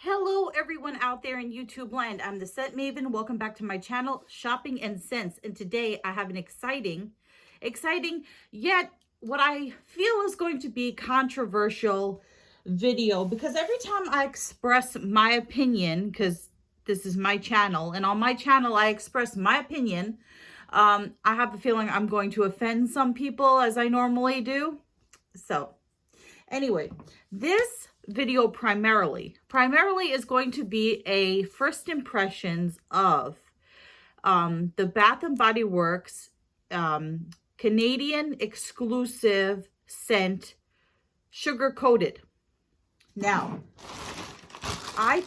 Hello everyone out there in YouTube land. I'm the Scent Maven. Welcome back to my channel, Shopping and Scents. And today I have an exciting, yet what I feel is going to be controversial video, because every time I express my opinion, because this is my channel, and on my channel I express my opinion, I have a feeling I'm going to offend some people, as I normally do. So anyway, this video primarily is going to be a first impressions of the Bath and Body Works Canadian exclusive scent, Sugar Coated. Now, I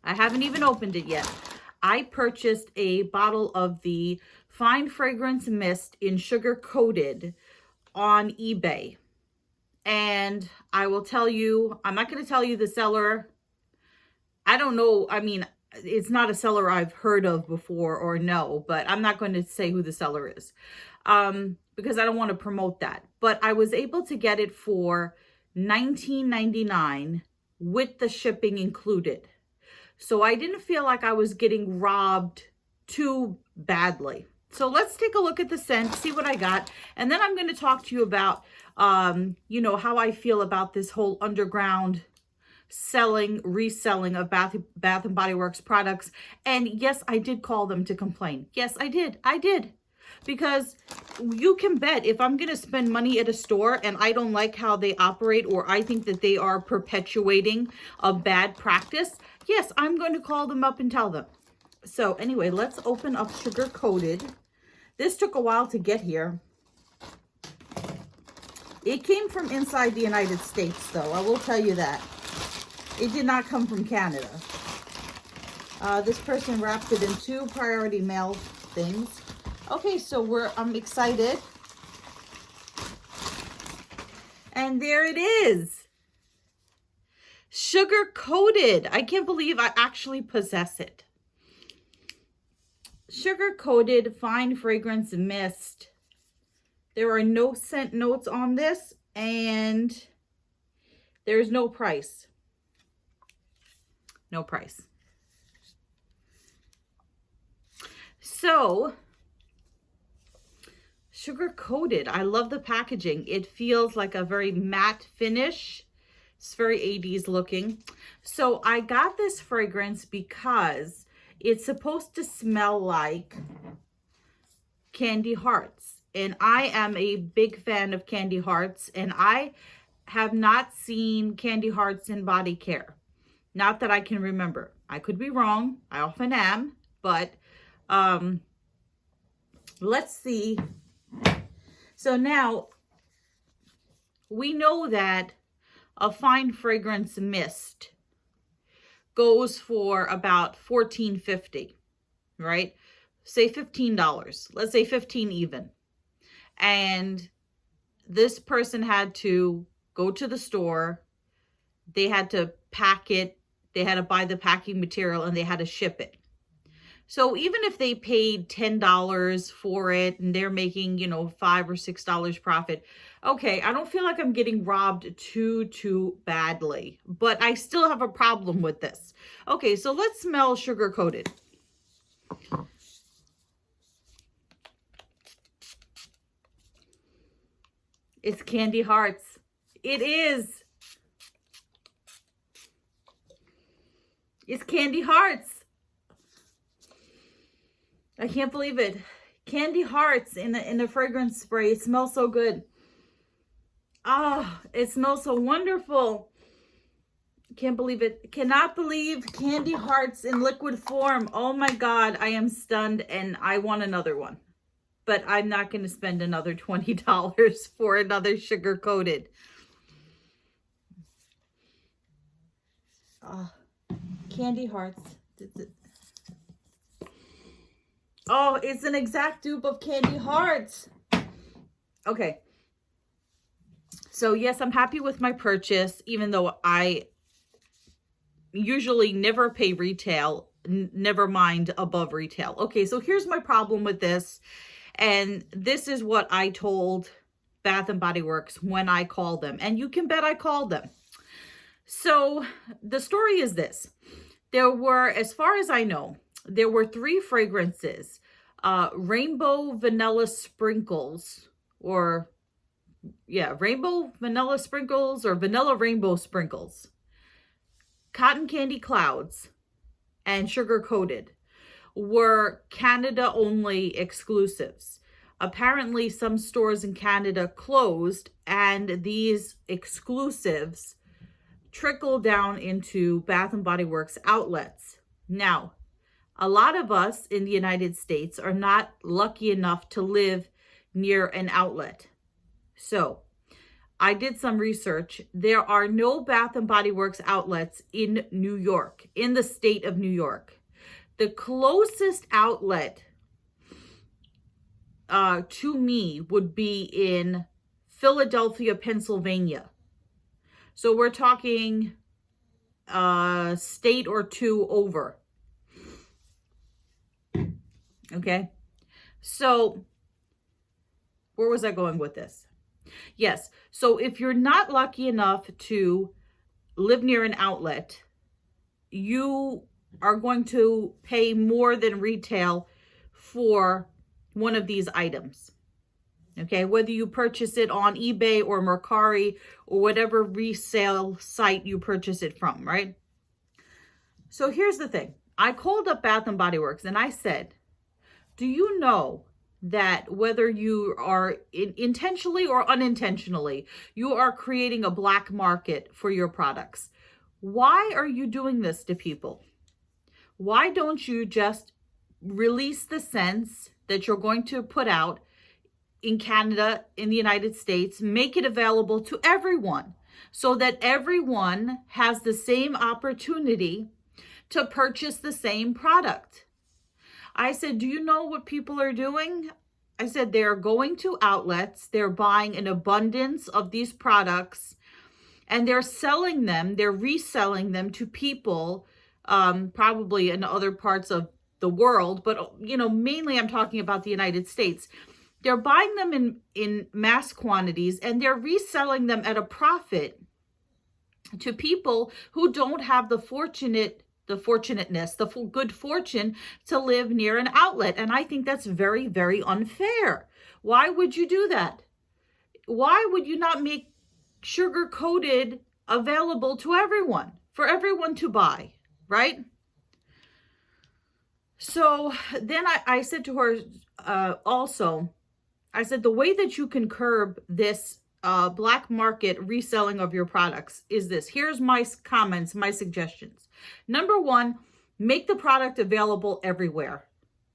haven't even opened it yet. I purchased a bottle of the Fine Fragrance Mist in Sugar Coated on eBay. And I will tell you, I'm not going to tell you the seller. I don't know. I mean, it's not a seller I've heard of before or no, but I'm not going to say who the seller is because I don't want to promote that. But I was able to get it for $19.99 with the shipping included. So I didn't feel like I was getting robbed too badly. So let's take a look at the scent, see what I got. And then I'm going to talk to you about, you know, how I feel about this whole underground reselling of Bath and Body Works products. And yes, I did call them to complain. Yes, I did. Because you can bet if I'm going to spend money at a store and I don't like how they operate, or I think that they are perpetuating a bad practice, yes, I'm going to call them up and tell them. So anyway, let's open up Sugar Coated. This took a while to get here. It came from inside the United States, though. I will tell you that. It did not come from Canada. This person wrapped it in 2 priority mail things. Okay, so I'm excited. And there it is. Sugar Coated. I can't believe I actually possess it. Sugar Coated Fine Fragrance Mist. There are no scent notes on this, and there's no price. No price. So, Sugar Coated. I love the packaging. It feels like a very matte finish. It's very 80s looking. So I got this fragrance because it's supposed to smell like candy hearts. And I am a big fan of candy hearts. And I have not seen candy hearts in body care. Not that I can remember. I could be wrong. I often am. But let's see. So now we know that a fine fragrance mist goes for about $14.50, right? Say $15. Let's say 15 even. And this person had to go to the store. They had to pack it. They had to buy the packing material and they had to ship it. So even if they paid $10 for it and they're making, you know, $5 or $6 profit, okay, I don't feel like I'm getting robbed too badly, but I still have a problem with this. Okay, so let's smell Sugar Coated. It's candy hearts. It is. It's candy hearts. I can't believe it. Candy hearts in the fragrance spray. It smells so good. Ah, it smells so wonderful. Can't believe it. Cannot believe candy hearts in liquid form. Oh my God, I am stunned and I want another one. But I'm not going to spend another $20 for another Sugar Coated. Candy hearts. Oh, it's an exact dupe of candy hearts. Okay. So yes, I'm happy with my purchase, even though I usually never pay retail, never mind above retail. Okay, so here's my problem with this. And this is what I told Bath and Body Works when I called them. And you can bet I called them. So the story is this. There were, as far as I know, there were 3 fragrances, rainbow vanilla sprinkles, or rainbow vanilla sprinkles or vanilla rainbow sprinkles, cotton candy clouds, and sugar coated were Canada only exclusives. Apparently, some stores in Canada closed, and these exclusives trickle down into Bath and Body Works outlets. Now, a lot of us in the United States are not lucky enough to live near an outlet. So, I did some research. There are no Bath and Body Works outlets in New York, in the state of New York. The closest outlet to me would be in Philadelphia, Pennsylvania. So we're talking a state or 2 over. Okay. So where was I going with this? Yes. So if you're not lucky enough to live near an outlet, you are going to pay more than retail for one of these items. Okay, whether you purchase it on eBay or Mercari or whatever resale site you purchase it from, right? So here's the thing. I called up Bath and Body Works and I said, do you know that whether you are intentionally or unintentionally, you are creating a black market for your products? Why are you doing this to people? Why don't you just release the scents that you're going to put out in Canada, in the United States, make it available to everyone so that everyone has the same opportunity to purchase the same product? I said, do you know what people are doing? I said, they're going to outlets, they're buying an abundance of these products, and they're selling them, they're reselling them to people, probably in other parts of the world, but mainly I'm talking about the United States. They're buying them in mass quantities, and they're reselling them at a profit to people who don't have the good fortune to live near an outlet. And I think that's very, very unfair. Why would you do that? Why would you not make sugar coated available to everyone, for everyone to buy, right? So then I said to her also, I said, the way that you can curb this black market reselling of your products is this. Here's my comments, my suggestions. Number 1, make the product available everywhere,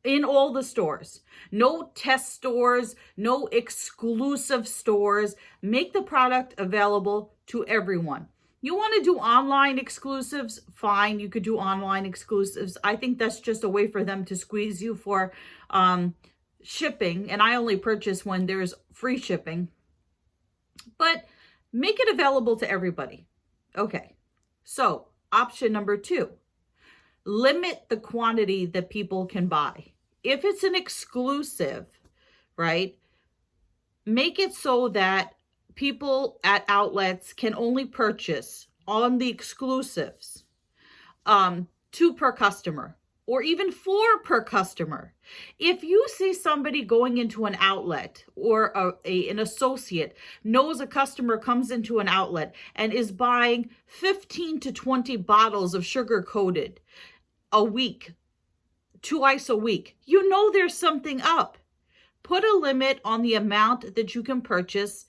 in all the stores. No test stores, no exclusive stores. Make the product available to everyone. You want to do online exclusives? Fine, you could do online exclusives. I think that's just a way for them to squeeze you for shipping, and I only purchase when there's free shipping. But make it available to everybody. Okay, so option number 2, limit the quantity that people can buy. If it's an exclusive, right, make it so that people at outlets can only purchase on the exclusives 2 per customer, or even 4 per customer. If you see somebody going into an outlet, or an associate knows a customer comes into an outlet and is buying 15 to 20 bottles of sugar coated a week, twice a week, you know there's something up. Put a limit on the amount that you can purchase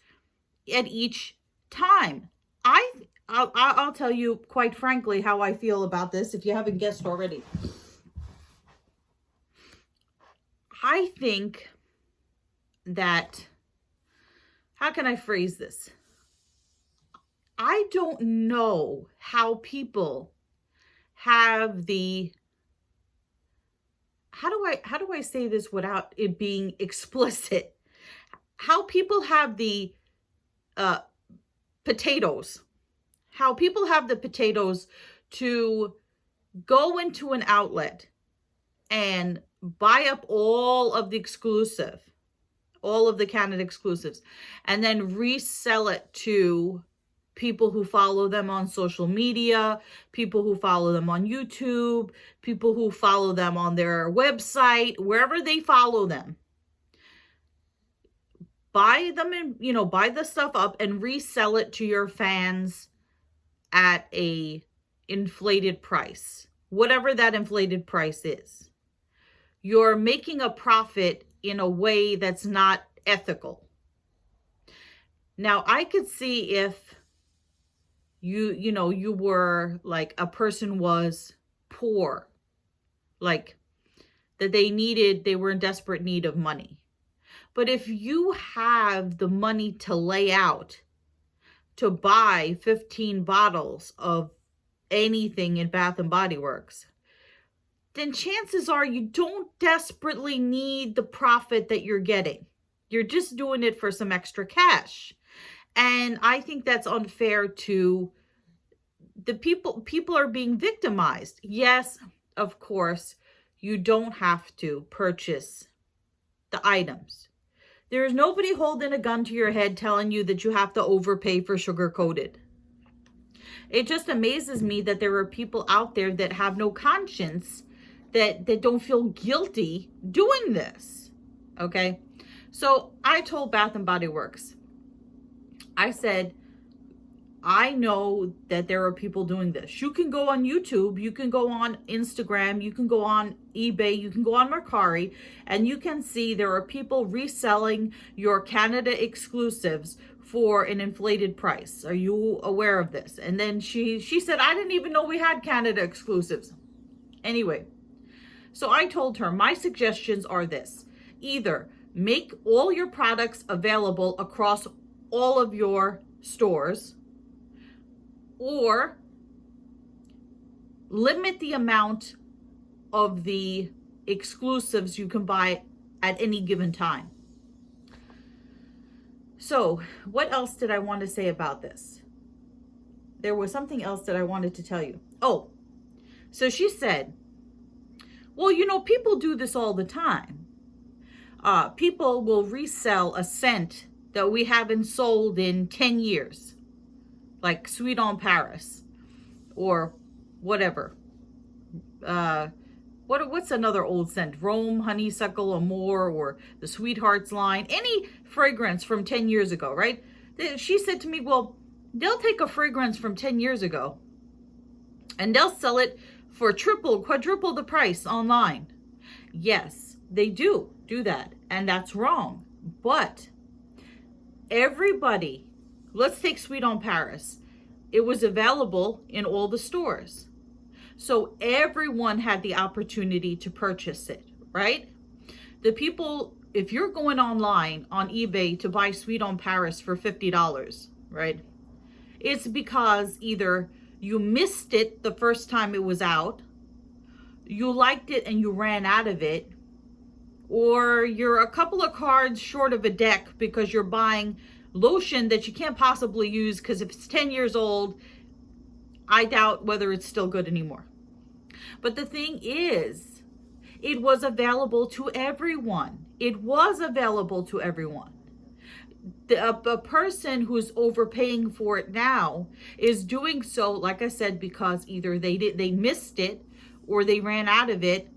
at each time. I'll tell you quite frankly how I feel about this, if you haven't guessed already. I think that, how can I phrase this? I don't know how people have the, how do I say this without it being explicit? How people have the potatoes. How people have the potatoes to go into an outlet and buy up all of the exclusive, all of the Canada exclusives, and then resell it to people who follow them on social media, people who follow them on YouTube, people who follow them on their website, wherever they follow them. Buy them and, buy the stuff up and resell it to your fans at a inflated price, whatever that inflated price is. You're making a profit in a way that's not ethical. Now, I could see if you were like a person was poor, like that they were in desperate need of money. But if you have the money to lay out to buy 15 bottles of anything in Bath and Body Works, then chances are you don't desperately need the profit that you're getting. You're just doing it for some extra cash. And I think that's unfair to the people. People are being victimized. Yes, of course, you don't have to purchase the items. There is nobody holding a gun to your head telling you that you have to overpay for sugar-coated. It just amazes me that there are people out there that have no conscience, that don't feel guilty doing this. Okay? So I told Bath and Body Works, I said, I know that there are people doing this. You can go on YouTube, you can go on Instagram, you can go on eBay, you can go on Mercari, and you can see there are people reselling your Canada exclusives for an inflated price. Are you aware of this? And then she said, I didn't even know we had Canada exclusives. Anyway, so I told her, my suggestions are this. Either make all your products available across all of your stores, or limit the amount of the exclusives you can buy at any given time. So what else did I want to say about this? There was something else that I wanted to tell you. Oh, so she said, well, people do this all the time. People will resell a scent that we haven't sold in 10 years. Like Sweet on Paris or whatever. What's another old scent? Rome, Honeysuckle, Amour, or the Sweethearts line. Any fragrance from 10 years ago, right? She said to me, well, they'll take a fragrance from 10 years ago and they'll sell it for triple, quadruple the price online. Yes, they do that. And that's wrong. But everybody, let's take Sweet on Paris. It was available in all the stores. So everyone had the opportunity to purchase it, right? The people, if you're going online on eBay to buy Sweet on Paris for $50, right? It's because either you missed it the first time it was out, you liked it and you ran out of it, or you're a couple of cards short of a deck because you're buying lotion that you can't possibly use because if it's 10 years old, I doubt whether it's still good anymore. But the thing is, it was available to everyone. It was available to everyone. A person who's overpaying for it now is doing so, like I said, because either they missed it or they ran out of it.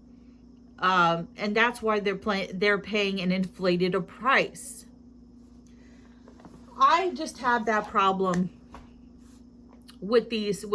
And that's why they're paying an inflated price. I just have that problem with these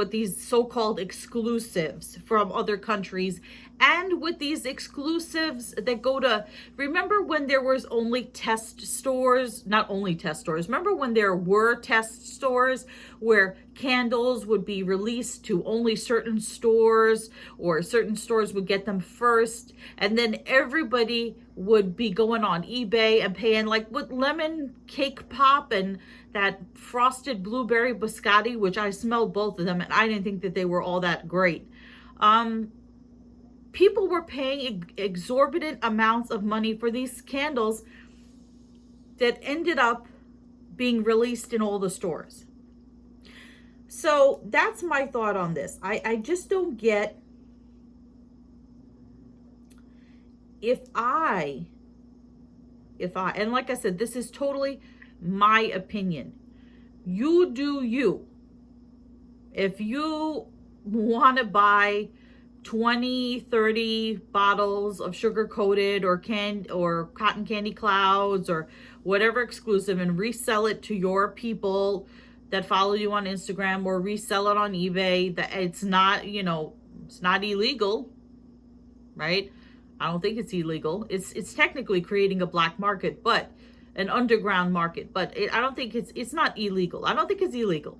so-called exclusives from other countries, and with these exclusives that go to, remember when there was only test stores, not only test stores, remember when there were test stores where candles would be released to only certain stores, or certain stores would get them first, and then everybody would be going on eBay and paying, like with lemon cake pop and that frosted blueberry biscotti, which I smelled both of them and I didn't think that they were all that great. People were paying exorbitant amounts of money for these candles that ended up being released in all the stores. So that's my thought on this. I just don't get, if I, and like I said, this is totally my opinion. You do you. If you want to buy 20, 30 bottles of sugar coated or cotton candy clouds or whatever exclusive and resell it to your people that follow you on Instagram, or resell it on eBay, that it's not, it's not illegal, right? I don't think it's illegal. It's technically creating a black market, but an underground market, but I don't think it's not illegal. I don't think it's illegal.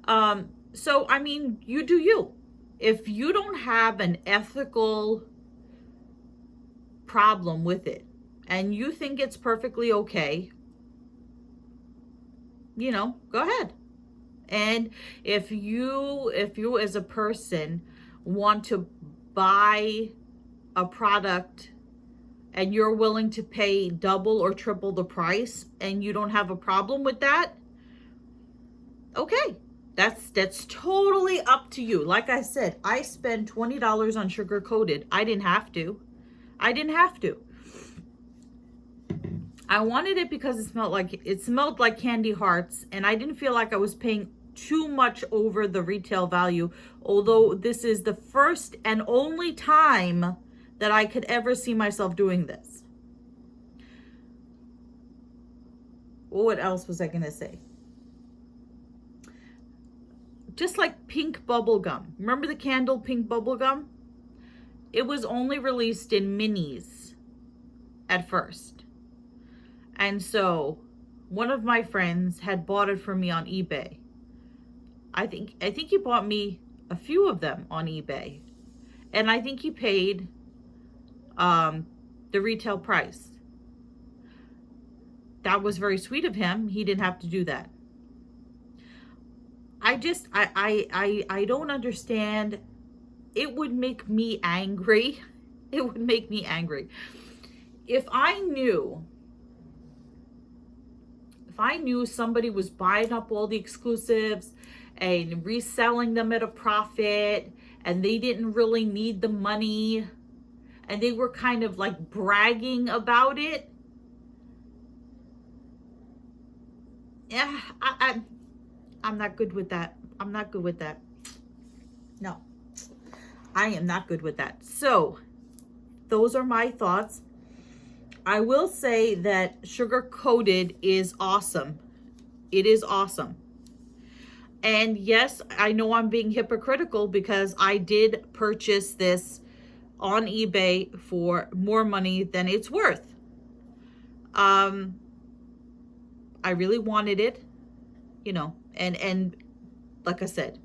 So, I mean, you do you. If you don't have an ethical problem with it and you think it's perfectly okay, go ahead. And if you as a person want to buy a product and you're willing to pay double or triple the price and you don't have a problem with that, okay. That's totally up to you. Like I said, I spent $20 on sugar coated. I didn't have to. I wanted it because it smelled like candy hearts, and I didn't feel like I was paying too much over the retail value, although this is the first and only time that I could ever see myself doing this. What else was I going to say? Just like pink bubble gum. Remember the candle pink bubble gum? It was only released in minis at first. And so one of my friends had bought it for me on eBay. I think he bought me a few of them on eBay. And I think he paid the retail price. That was very sweet of him. He didn't have to do that. I don't understand. It would make me angry. It would make me angry. If I knew somebody was buying up all the exclusives and reselling them at a profit, and they didn't really need the money, and they were kind of like bragging about it, yeah, I'm not good with that. I'm not good with that. No, I am not good with that. So those are my thoughts. I will say that sugar coated is awesome. It is awesome. And yes, I know I'm being hypocritical because I did purchase this on eBay for more money than it's worth. I really wanted it, and like I said,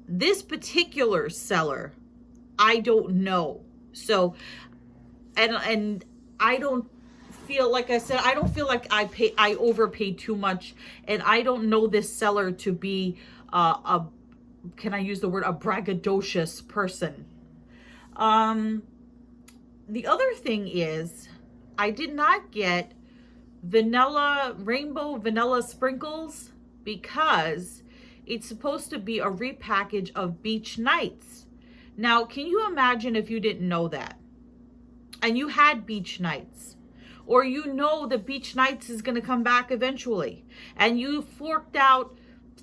this particular seller, I don't know. So, and I don't feel, like I said, I don't feel like I overpaid too much, and I don't know this seller to be can I use the word, a braggadocious person. The other thing is, I did not get rainbow vanilla sprinkles because it's supposed to be a repackage of Beach Nights. Now, can you imagine if you didn't know that and you had Beach Nights, or that Beach Nights is going to come back eventually, and you forked out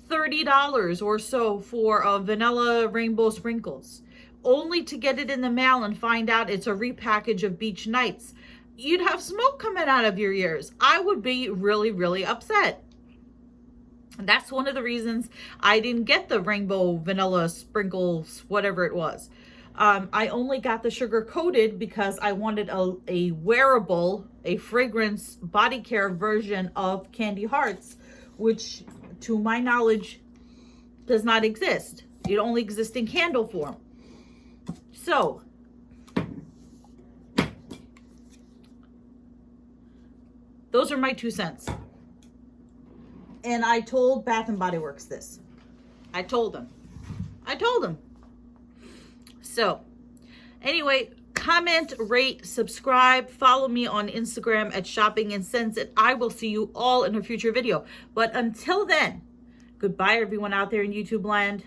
$30 or so for a vanilla rainbow sprinkles, only to get it in the mail and find out it's a repackage of Beach Nights? You'd have smoke coming out of your ears. I would be really, really upset. And that's one of the reasons I didn't get the rainbow vanilla sprinkles, whatever it was. I only got the sugar coated because I wanted a wearable, a fragrance body care version of Candy Hearts, which to my knowledge does not exist. It only exists in candle form. So, those are my 2 cents. And I told Bath and Body Works this. I told them. So, anyway, comment, rate, subscribe, follow me on Instagram at Shopping and Sense, and I will see you all in a future video. But until then, goodbye everyone out there in YouTube land.